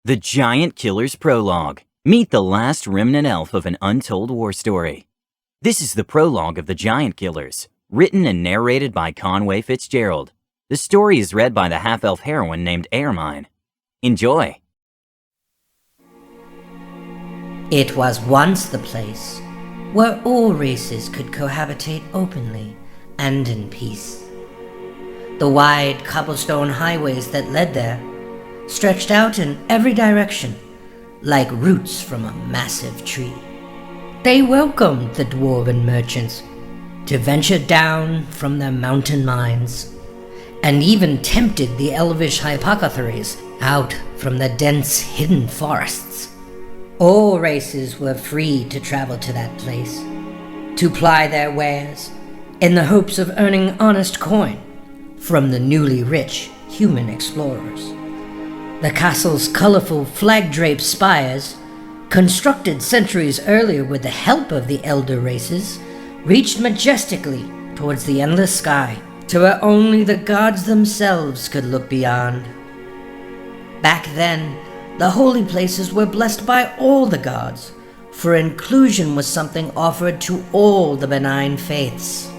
The Giant Killer's Prologue. Meet the last remnant elf of an untold war story. This is the prologue of the Giant Killers, written and narrated by Conway Fitzgerald. The story is read by the half-elf heroine named Ermine. Enjoy! It was once the place where all races could cohabitate openly and in peace. The wide cobblestone highways that led there stretched out in every direction like roots from a massive tree. They welcomed the dwarven merchants to venture down from their mountain mines, and even tempted the elvish hypothecaries out from the dense hidden forests. All races were free to travel to that place, to ply their wares in the hopes of earning honest coin from the newly rich human explorers. The castle's colorful flag-draped spires, constructed centuries earlier with the help of the elder races, reached majestically towards the endless sky, to where only the gods themselves could look beyond. Back then, the holy places were blessed by all the gods, for inclusion was something offered to all the benign faiths.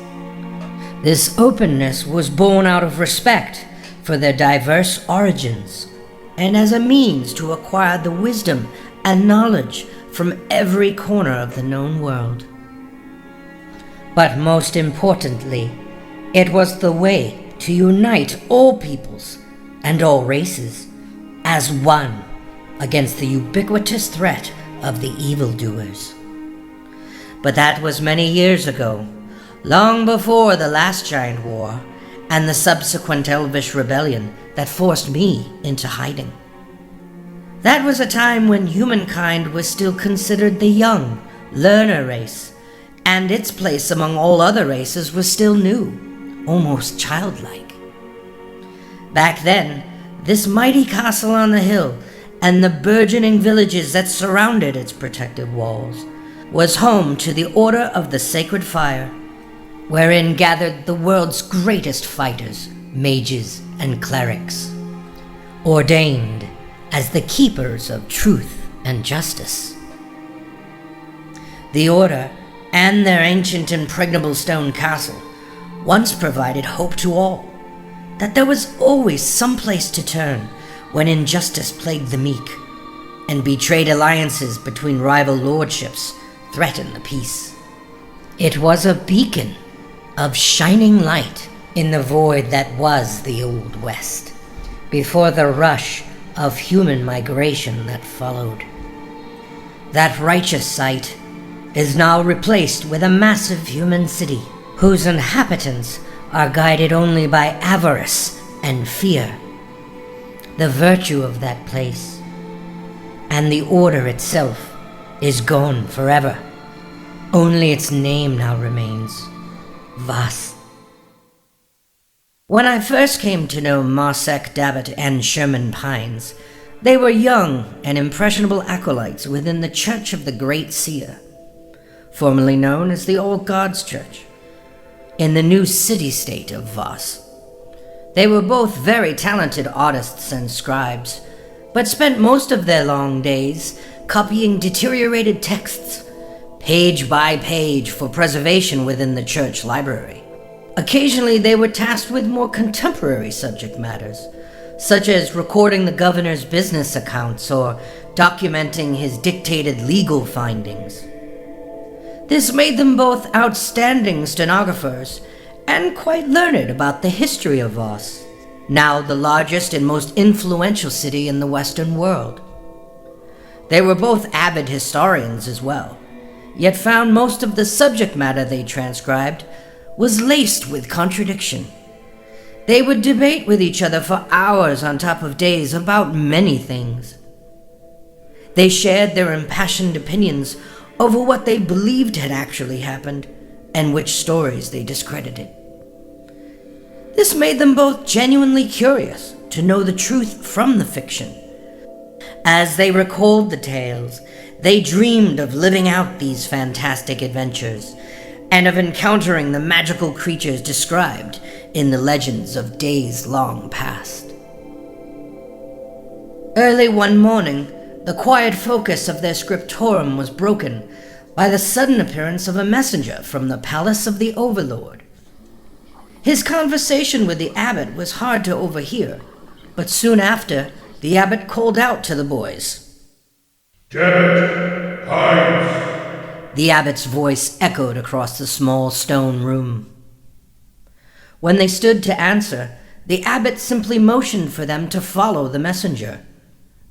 This openness was born out of respect for their diverse origins, and as a means to acquire the wisdom and knowledge from every corner of the known world. But most importantly, it was the way to unite all peoples and all races as one against the ubiquitous threat of the evildoers. But that was many years ago, long before the last giant war and the subsequent elvish rebellion that forced me into hiding. That was a time when humankind was still considered the young, learner race, and its place among all other races was still new, almost childlike. Back then, this mighty castle on the hill and the burgeoning villages that surrounded its protective walls was home to the Order of the Sacred Fire, wherein gathered the world's greatest fighters, mages, and clerics, ordained as the keepers of truth and justice. The Order and their ancient impregnable stone castle once provided hope to all, that there was always some place to turn when injustice plagued the meek, and betrayed alliances between rival lordships threatened the peace. It was a beacon of shining light in the void that was the Old West, before the rush of human migration that followed. That righteous sight is now replaced with a massive human city, whose inhabitants are guided only by avarice and fear. The virtue of that place, and the order itself, is gone forever. Only its name now remains, Voss. When I first came to know Marsek, Dabbit, and Sherman Pines, they were young and impressionable acolytes within the Church of the Great Seer, formerly known as the All Gods Church, in the new city-state of Voss. They were both very talented artists and scribes, but spent most of their long days copying deteriorated texts, page by page, for preservation within the church library. Occasionally, they were tasked with more contemporary subject matters, such as recording the governor's business accounts or documenting his dictated legal findings. This made them both outstanding stenographers and quite learned about the history of Voss, now the largest and most influential city in the Western world. They were both avid historians as well, yet found most of the subject matter they transcribed was laced with contradiction. They would debate with each other for hours on top of days about many things. They shared their impassioned opinions over what they believed had actually happened and which stories they discredited. This made them both genuinely curious to know the truth from the fiction. As they recalled the tales, they dreamed of living out these fantastic adventures and of encountering the magical creatures described in the legends of days long past. Early one morning, the quiet focus of their scriptorum was broken by the sudden appearance of a messenger from the palace of the Overlord. His conversation with the abbot was hard to overhear, but soon after, the abbot called out to the boys. "Debit, Hines." The abbot's voice echoed across the small stone room. When they stood to answer, the abbot simply motioned for them to follow the messenger.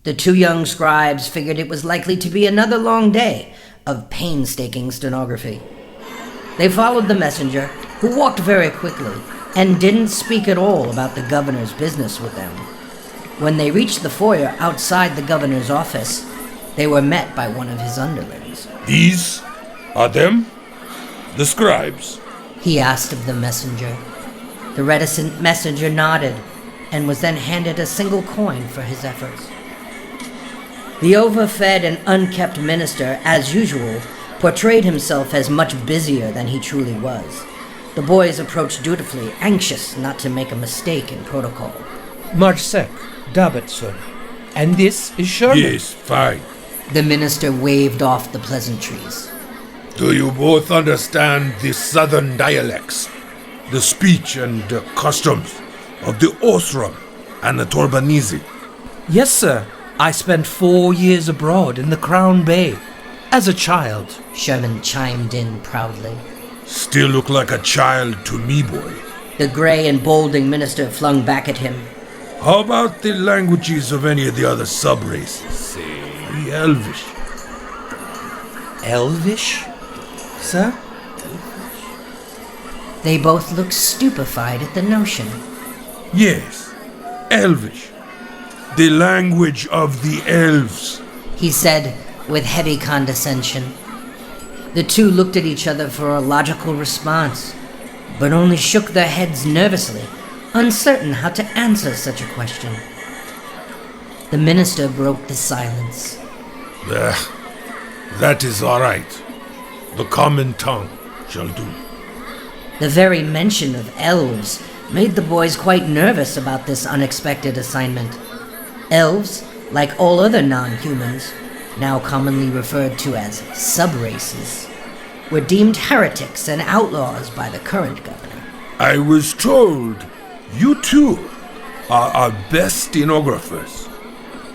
The two young scribes figured it was likely to be another long day of painstaking stenography. They followed the messenger, who walked very quickly and didn't speak at all about the governor's business with them. When they reached the foyer outside the governor's office, they were met by one of his underlings. "These are them? The scribes?" He asked of the messenger. The reticent messenger nodded and was then handed a single coin for his efforts. The overfed and unkept minister, as usual, portrayed himself as much busier than he truly was. The boys approached dutifully, anxious not to make a mistake in protocol. Marsek, Dabbit, sir. And this is Sherman. "Yes, fine. The minister waved off the pleasantries. Do you both understand the southern dialects, the speech and customs of the Osram and the Torbanese?" Yes, sir. I spent 4 years abroad in the Crown Bay as a child. Sherman chimed in proudly. "Still look like a child to me, boy." The gray and balding minister flung back at him. How about the languages of any of the other sub-races? Say, Elvish. Elvish, sir? They both looked stupefied at the notion. Yes, Elvish. The language of the elves. He said with heavy condescension. The two looked at each other for a logical response, but only shook their heads nervously, uncertain how to answer such a question. The minister broke the silence. That is all right. The common tongue shall do. The very mention of elves made the boys quite nervous about this unexpected assignment. Elves, like all other non-humans, now commonly referred to as sub-races, were deemed heretics and outlaws by the current governor. I was told you two are our best stenographers.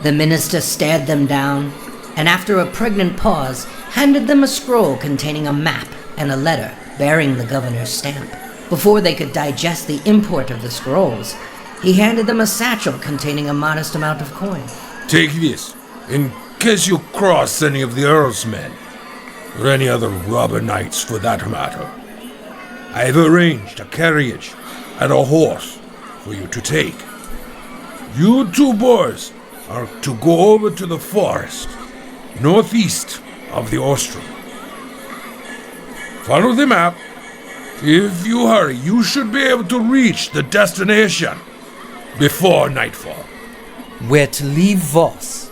The minister stared them down, and after a pregnant pause, handed them a scroll containing a map and a letter bearing the governor's stamp. Before they could digest the import of the scrolls, he handed them a satchel containing a modest amount of coin. Take this, in case you cross any of the Earl's men, or any other robber knights for that matter. I've arranged a carriage and a horse for you to take. You two boys are to go over to the forest, northeast of the Ostrom. Follow the map. If you hurry, you should be able to reach the destination before nightfall. We're to leave Voss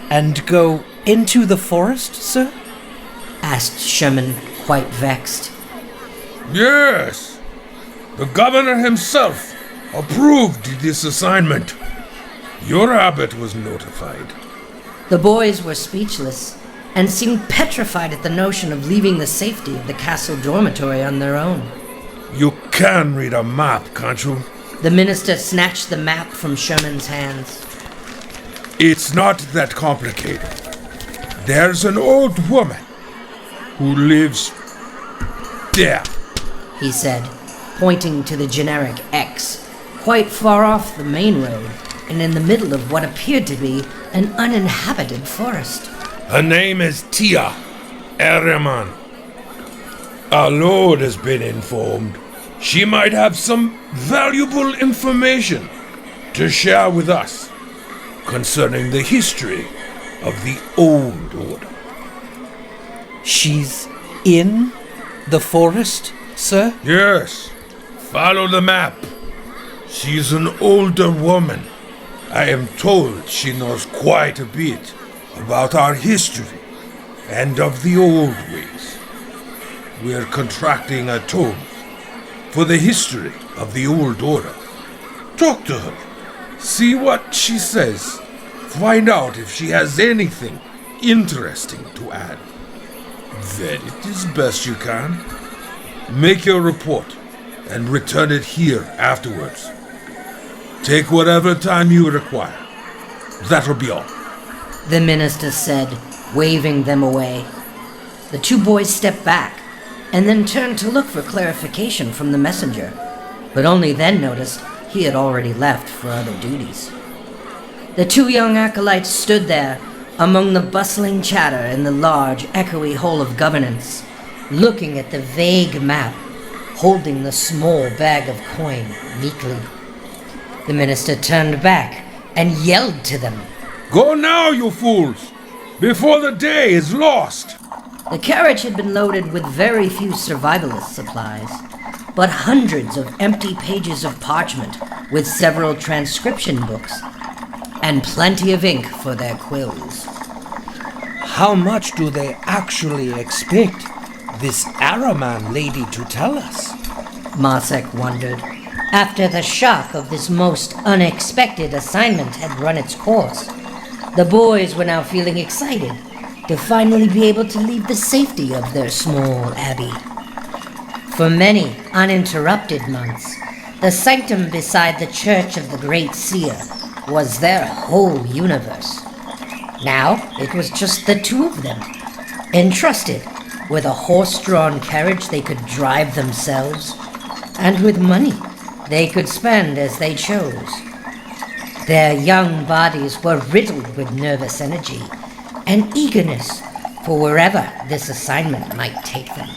and go into the forest, sir? Asked Sherman, quite vexed. Yes, the governor himself approved this assignment. Your abbot was notified. The boys were speechless and seemed petrified at the notion of leaving the safety of the castle dormitory on their own. You can read a map, can't you? The minister snatched the map from Sherman's hands. It's not that complicated. There's an old woman who lives there. He said, pointing to the generic X, quite far off the main road and in the middle of what appeared to be an uninhabited forest. Her name is Tia Ereman. Our Lord has been informed she might have some valuable information to share with us concerning the history of the Old Order. She's in the forest, sir? Yes, follow the map. She's an older woman. I am told she knows quite a bit about our history and of the old ways. We're contracting a tome for the history of the Old Order. Talk to her. See what she says. Find out if she has anything interesting to add. Then it is best you can. Make your report and return it here afterwards. Take whatever time you require. That'll be all. The minister said, waving them away. The two boys stepped back and then turned to look for clarification from the messenger, but only then noticed he had already left for other duties. The two young acolytes stood there among the bustling chatter in the large, echoey hall of governance, looking at the vague map, holding the small bag of coin meekly. The minister turned back and yelled to them. Go now, you fools, before the day is lost. The carriage had been loaded with very few survivalist supplies, but hundreds of empty pages of parchment with several transcription books, and plenty of ink for their quills. How much do they actually expect this Araman lady to tell us? Masek wondered, after the shock of this most unexpected assignment had run its course. The boys were now feeling excited to finally be able to leave the safety of their small abbey. For many uninterrupted months, the sanctum beside the Church of the Great Seer was their whole universe. Now it was just the two of them, entrusted with a horse-drawn carriage they could drive themselves, and with money they could spend as they chose. Their young bodies were riddled with nervous energy and eagerness for wherever this assignment might take them.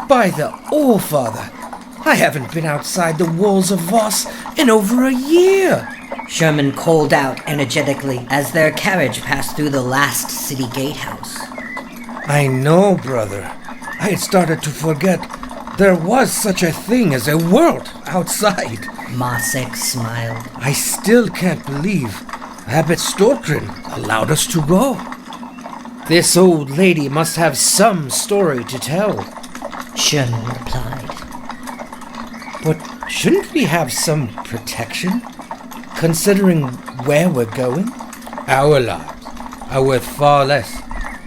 By the All-Father, I haven't been outside the walls of Voss in over a year. Sherman called out energetically as their carriage passed through the last city gatehouse. I know, brother. I had started to forget there was such a thing as a world outside. Masek smiled. I still can't believe Abbot Storkrin allowed us to go. This old lady must have some story to tell. Sherman replied. But shouldn't we have some protection, considering where we're going? Our lives are worth far less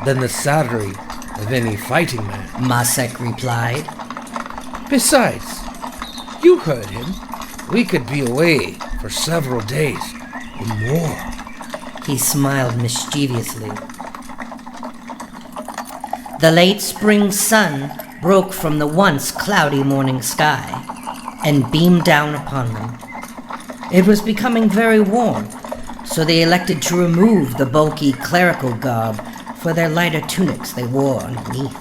than the salary of any fighting man. Masek replied. Besides, you heard him. We could be away for several days or more. He smiled mischievously. The late spring sun broke from the once cloudy morning sky and beamed down upon them. It was becoming very warm, so they elected to remove the bulky clerical garb for their lighter tunics they wore underneath.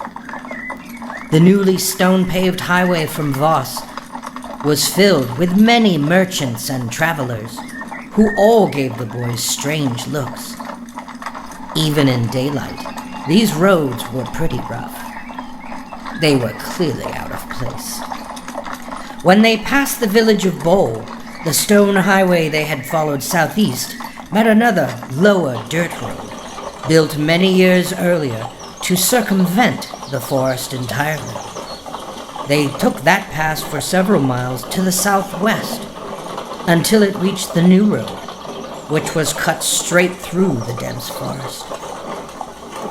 The newly stone-paved highway from Voss was filled with many merchants and travelers, who all gave the boys strange looks. Even in daylight, these roads were pretty rough. They were clearly out of place. When they passed the village of Bowl, the stone highway they had followed southeast met another, lower dirt road, built many years earlier to circumvent the forest entirely. They took that pass for several miles to the southwest, until it reached the new road, which was cut straight through the dense forest.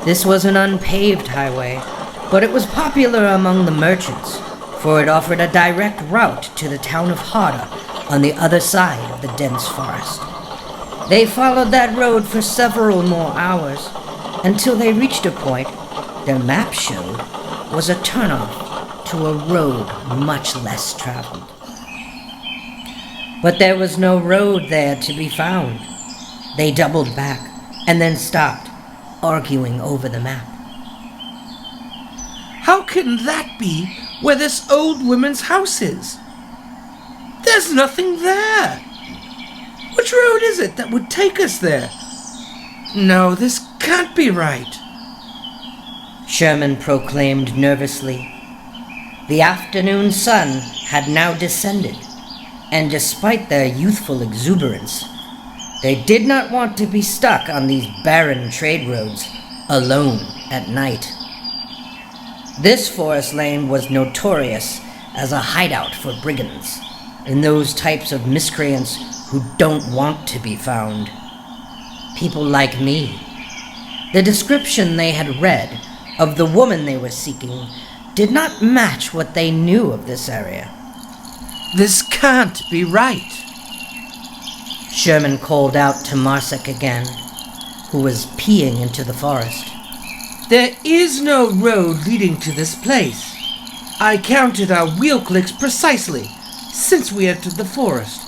This was an unpaved highway, but it was popular among the merchants, for it offered a direct route to the town of Harda on the other side of the dense forest. They followed that road for several more hours, until they reached a point their map showed was a turnoff to a road much less traveled. But there was no road there to be found. They doubled back and then stopped, arguing over the map. How can that be where this old woman's house is? There's nothing there. Which road is it that would take us there? No, this can't be right. Sherman proclaimed nervously. The afternoon sun had now descended, and despite their youthful exuberance, they did not want to be stuck on these barren trade roads alone at night. This forest lane was notorious as a hideout for brigands and those types of miscreants who don't want to be found. People like me. The description they had read of the woman they were seeking did not match what they knew of this area. This can't be right. Sherman called out to Marsek again, who was peeing into the forest. There is no road leading to this place. I counted our wheel clicks precisely since we entered the forest.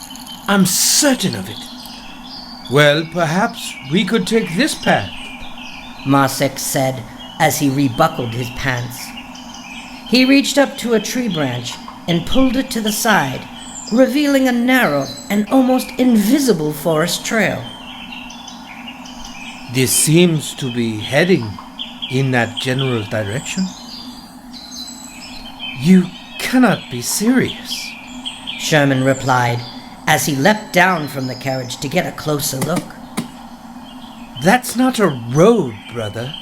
I'm certain of it. Well, perhaps we could take this path, Marsek said as he rebuckled his pants. He reached up to a tree branch and pulled it to the side, revealing a narrow and almost invisible forest trail. This seems to be heading in that general direction. You cannot be serious, Sherman replied as he leapt down from the carriage to get a closer look. That's not a road, brother.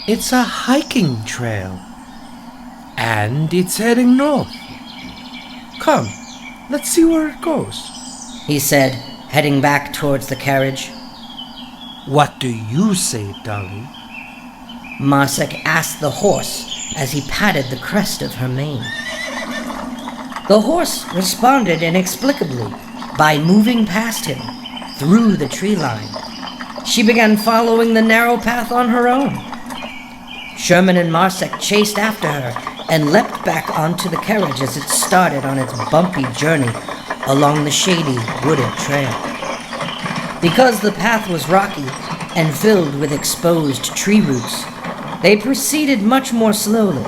It's a hiking trail. And it's heading north. Come, let's see where it goes, he said, heading back towards the carriage. What do you say, Dolly? Marsek asked the horse as he patted the crest of her mane. The horse responded inexplicably by moving past him through the tree line. She began following the narrow path on her own. Sherman and Marsek chased after her and leapt back onto the carriage as it started on its bumpy journey along the shady, wooded trail. Because the path was rocky and filled with exposed tree roots, they proceeded much more slowly.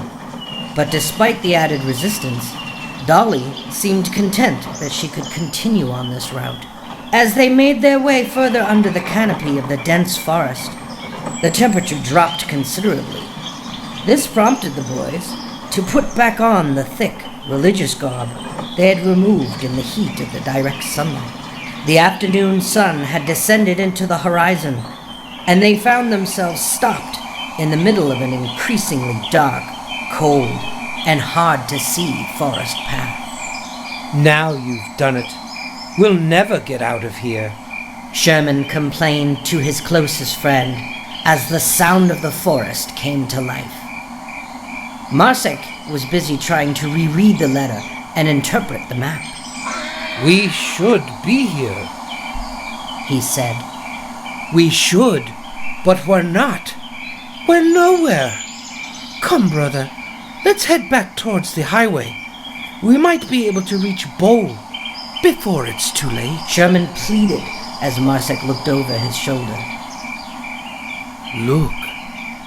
But despite the added resistance, Dolly seemed content that she could continue on this route. As they made their way further under the canopy of the dense forest, the temperature dropped considerably. This prompted the boys to put back on the thick, religious garb they had removed in the heat of the direct sunlight. The afternoon sun had descended into the horizon, and they found themselves stopped in the middle of an increasingly dark, cold, and hard-to-see forest path. Now you've done it. We'll never get out of here, Sherman complained to his closest friend as the sound of the forest came to life. Marsek was busy trying to reread the letter and interpret the map. We should be here, he said. We should, but we're not. We're nowhere. Come, brother, let's head back towards the highway. We might be able to reach Bowl before it's too late. Sherman pleaded as Marsek looked over his shoulder. Look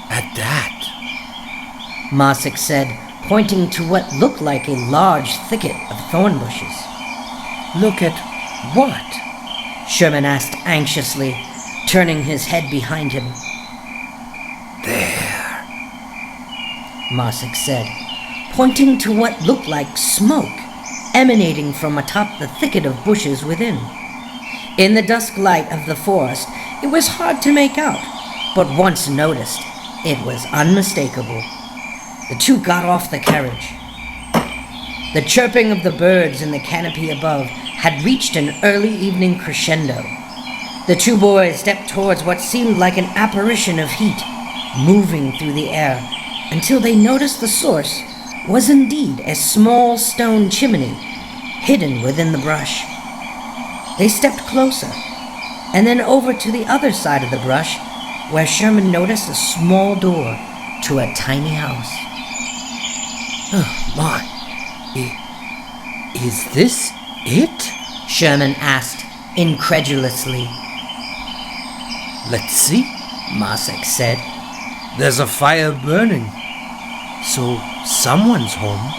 at that, Marsek said, pointing to what looked like a large thicket of thorn bushes. Look at what? Sherman asked anxiously, turning his head behind him. There, Marsek said, pointing to what looked like smoke emanating from atop the thicket of bushes within. In the dusk light of the forest, it was hard to make out, but once noticed, it was unmistakable. The two got off the carriage. The chirping of the birds in the canopy above had reached an early evening crescendo. The two boys stepped towards what seemed like an apparition of heat, moving through the air, until they noticed the source was indeed a small stone chimney hidden within the brush. They stepped closer, and then over to the other side of the brush, where Sherman noticed a small door to a tiny house. Oh my, is this it? Sherman asked incredulously. Let's see, Marsek said. There's a fire burning, so someone's home.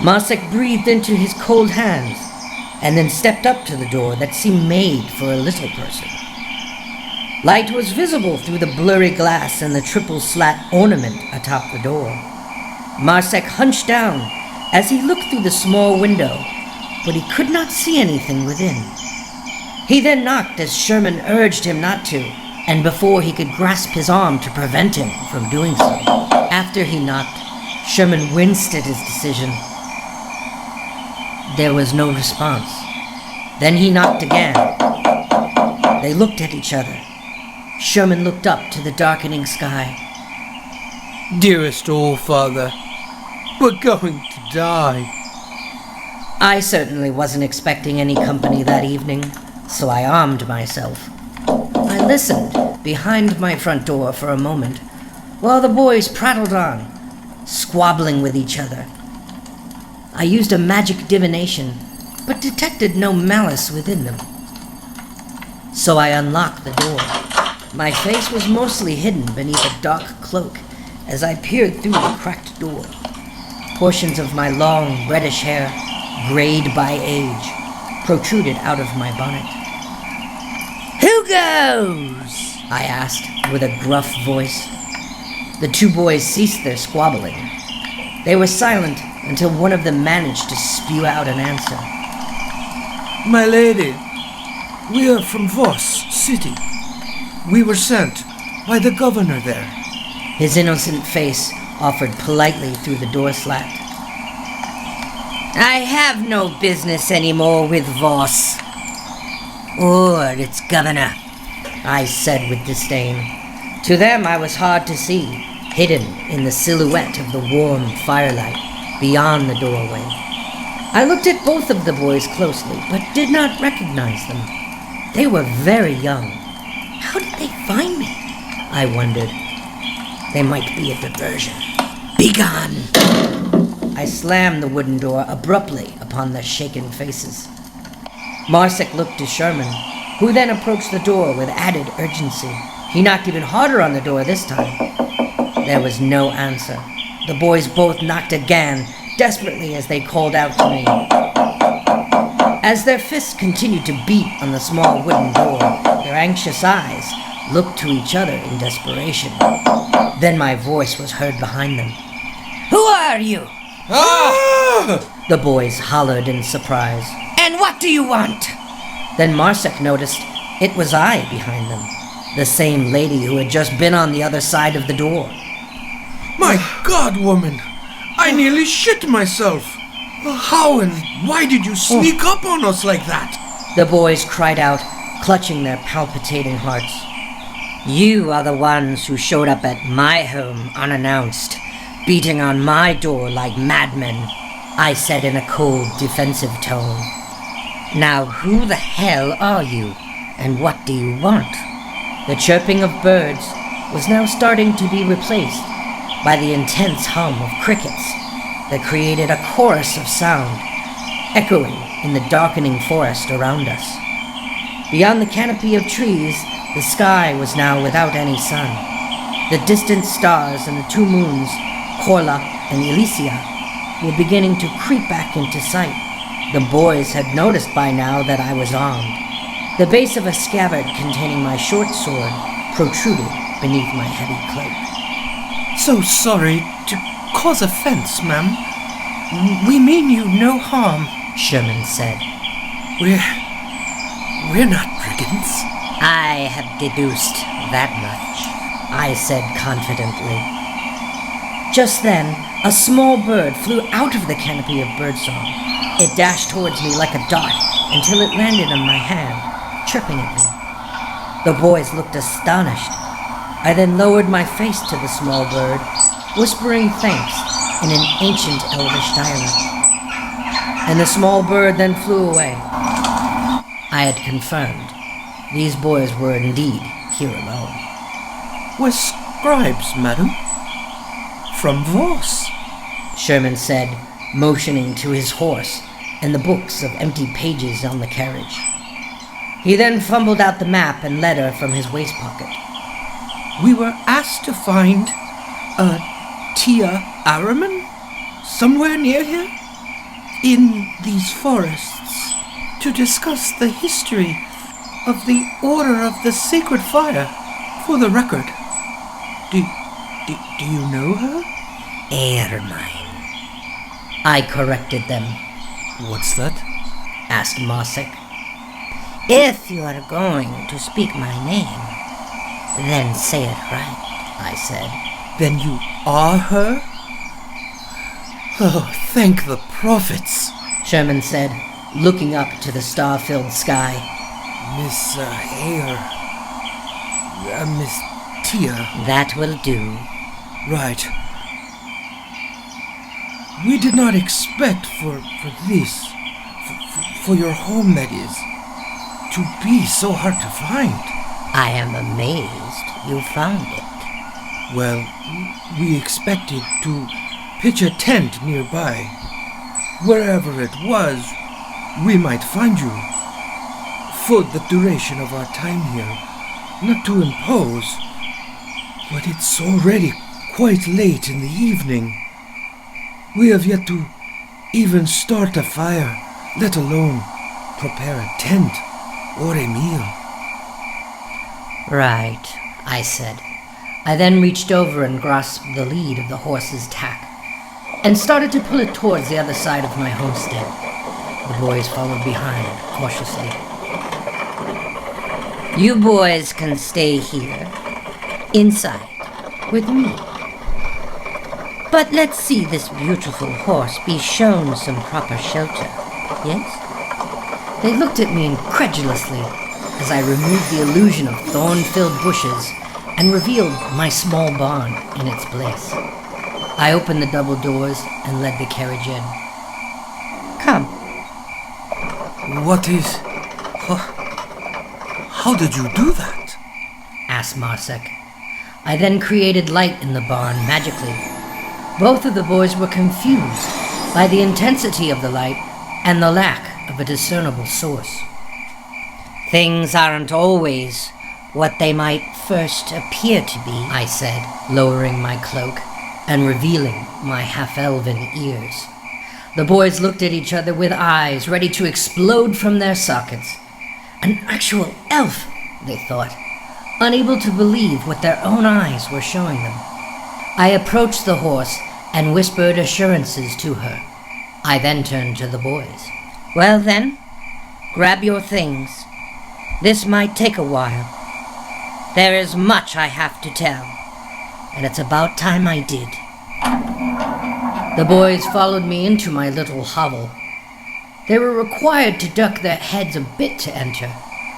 Marsek breathed into his cold hands, and then stepped up to the door that seemed made for a little person. Light was visible through the blurry glass and the triple slat ornament atop the door. Marsek hunched down as he looked through the small window, but he could not see anything within. He then knocked as Sherman urged him not to, and before he could grasp his arm to prevent him from doing so. After he knocked, Sherman winced at his decision. There was no response. Then he knocked again. They looked at each other. Sherman looked up to the darkening sky. Dearest All-Father, we're going to die. I certainly wasn't expecting any company that evening, so I armed myself. I listened behind my front door for a moment, while the boys prattled on, squabbling with each other. I used a magic divination, but detected no malice within them. So I unlocked the door. My face was mostly hidden beneath a dark cloak as I peered through the cracked door. Portions of my long, reddish hair, grayed by age, protruded out of my bonnet. "Who goes?" I asked with a gruff voice. The two boys ceased their squabbling. They were silent until one of them managed to spew out an answer. My lady, we are from Voss city. We were sent by the governor there. His innocent face offered politely through the door slat. "I have no business anymore with Voss, or its governor," I said with disdain. To them I was hard to see, hidden in the silhouette of the warm firelight beyond the doorway. I looked at both of the boys closely, but did not recognize them. They were very young. How did they find me? I wondered. They might be a diversion. "Begone!" I slammed the wooden door abruptly upon their shaken faces. Marsick looked to Sherman, who then approached the door with added urgency. He knocked even harder on the door this time. There was no answer. The boys both knocked again, desperately as they called out to me. As their fists continued to beat on the small wooden door, their anxious eyes looked to each other in desperation. Then my voice was heard behind them. "Who are you?" Ah! The boys hollered in surprise. "And what do you want?" Then Marsick noticed it was I behind them, the same lady who had just been on the other side of the door. My God, woman! I nearly shit myself! How and why did you sneak up on us like that? The boys cried out, clutching their palpitating hearts. "You are the ones who showed up at my home unannounced, beating on my door like madmen," I said in a cold, defensive tone. "Now who the hell are you, and what do you want?" The chirping of birds was now starting to be replaced by the intense hum of crickets that created a chorus of sound, echoing in the darkening forest around us. Beyond the canopy of trees, the sky was now without any sun. The distant stars and the two moons, Korla and Elysia, were beginning to creep back into sight. The boys had noticed by now that I was armed. The base of a scabbard containing my short sword protruded beneath my heavy cloak. So sorry to cause offense, ma'am. We mean you no harm, Sherman said. We're not brigands. I have deduced that much, I said confidently. Just then, a small bird flew out of the canopy of birdsong. It dashed towards me like a dart until it landed on my hand, chirping at me. The boys looked astonished. I then lowered my face to the small bird, whispering thanks in an ancient Elvish dialect. And the small bird then flew away. I had confirmed. These boys were indeed here alone. We're scribes, madam. From Voss, Sherman said, motioning to his horse and the books of empty pages on the carriage. He then fumbled out the map and letter from his waist pocket. We were asked to find a Tia Araman somewhere near here, in these forests, to discuss the history of the Order of the Sacred Fire for the record. Do you know her? Ermine. I corrected them. What's that? Asked Marsick. If you are going to speak my name, then say it right, I said. Then you are her? Oh, thank the prophets, Sherman said, looking up to the star-filled sky. Miss Hare. Miss Tia. That will do. Right. We did not expect for this, for your home, that is, to be so hard to find. I am amazed you found it. Well, we expected to pitch a tent nearby. Wherever it was, we might find you. For the duration of our time here, not to impose, but it's already quite late in the evening. We have yet to even start a fire, let alone prepare a tent or a meal. Right, I said. I then reached over and grasped the lead of the horse's tack and started to pull it towards the other side of my homestead. The boys followed behind, cautiously. You boys can stay here, inside, with me. But let's see this beautiful horse be shown some proper shelter, yes? They looked at me incredulously as I removed the illusion of thorn-filled bushes and revealed my small barn in its place. I opened the double doors and led the carriage in. Come. What is... How did you do that? Asked Marsek. I then created light in the barn magically. Both of the boys were confused by the intensity of the light and the lack of a discernible source. Things aren't always what they might first appear to be, I said, lowering my cloak and revealing my half-elven ears. The boys looked at each other with eyes ready to explode from their sockets. An actual elf, they thought, unable to believe what their own eyes were showing them. I approached the horse and whispered assurances to her. I then turned to the boys. Well then, grab your things. This might take a while. There is much I have to tell, and it's about time I did. The boys followed me into my little hovel. They were required to duck their heads a bit to enter,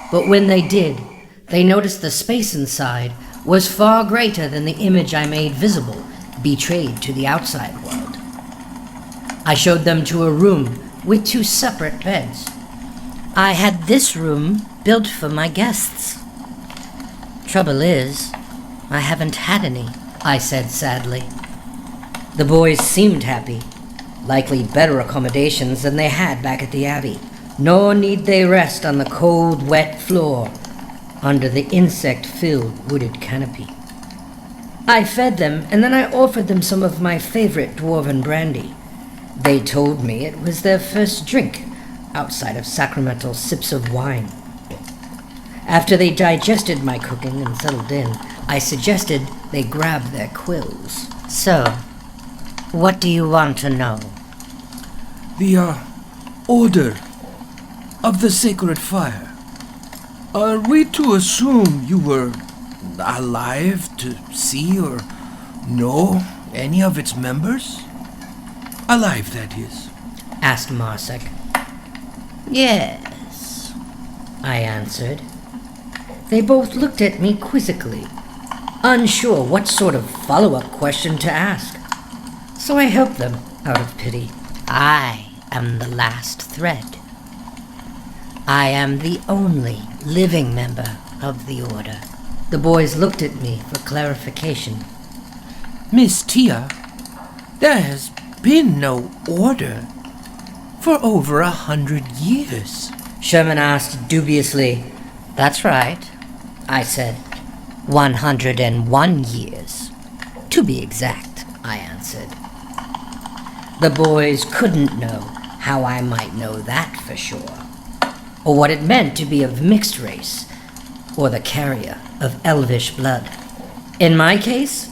but when they did, they noticed the space inside was far greater than the image I made visible betrayed to the outside world. I showed them to a room with 2 separate beds. I had this room built for my guests. Trouble is, I haven't had any, I said sadly. The boys seemed happy, likely better accommodations than they had back at the Abbey, nor need they rest on the cold, wet floor under the insect-filled wooded canopy. I fed them, and then I offered them some of my favorite dwarven brandy. They told me it was their first drink, outside of sacramental sips of wine. After they digested my cooking and settled in, I suggested they grab their quills. So, what do you want to know? The, order of the sacred fire. Are we to assume you were alive to see or know any of its members? Alive, that is. Asked Marsek. Yes, I answered. They both looked at me quizzically, unsure what sort of follow-up question to ask. So I helped them out of pity. I am the last thread. I am the only living member of the Order. The boys looked at me for clarification. Miss Tia, there has been no order for over 100 years. Sherman asked dubiously. That's right, I said. 101 years. To be exact, I answered. The boys couldn't know how I might know that for sure, or what it meant to be of mixed race, or the carrier of elvish blood. In my case,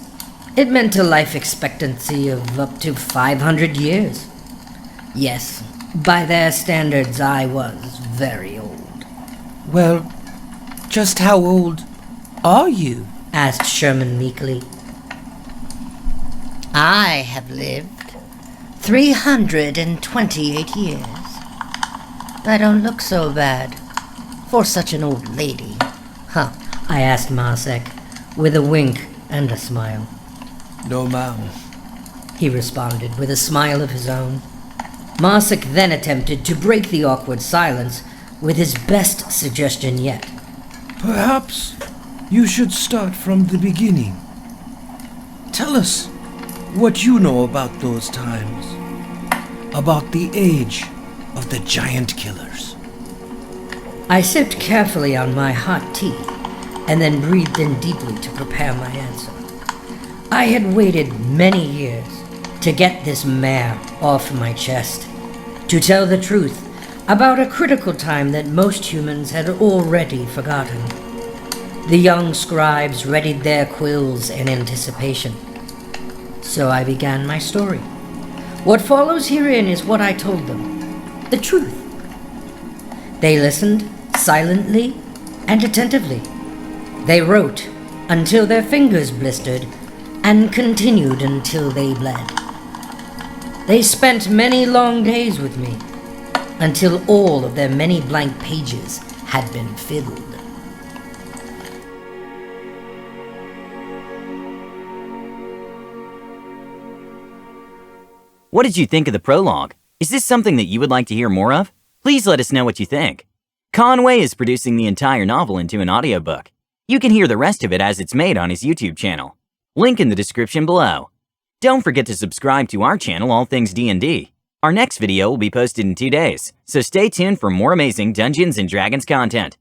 it meant a life expectancy of up to 500 years. Yes, by their standards, I was very old. Well, just how old are you? Asked Sherman meekly. I have lived 328 years. I don't look so bad. For such an old lady. Huh, I asked Masek, with a wink and a smile. No, ma'am. He responded with a smile of his own. Masek then attempted to break the awkward silence with his best suggestion yet. Perhaps you should start from the beginning. Tell us what you know about those times. About the age of the giant killers. I sipped carefully on my hot tea and then breathed in deeply to prepare my answer. I had waited many years to get this mare off my chest, to tell the truth about a critical time that most humans had already forgotten. The young scribes readied their quills in anticipation. So I began my story. What follows herein is what I told them, the truth. They listened silently and attentively. They wrote until their fingers blistered and continued until they bled. They spent many long days with me until all of their many blank pages had been filled. What did you think of the prologue? Is this something that you would like to hear more of? Please let us know what you think. Conway is producing the entire novel into an audiobook. You can hear the rest of it as it's made on his YouTube channel. Link in the description below. Don't forget to subscribe to our channel, All Things D&D. Our next video will be posted in 2 days, so stay tuned for more amazing Dungeons & Dragons content.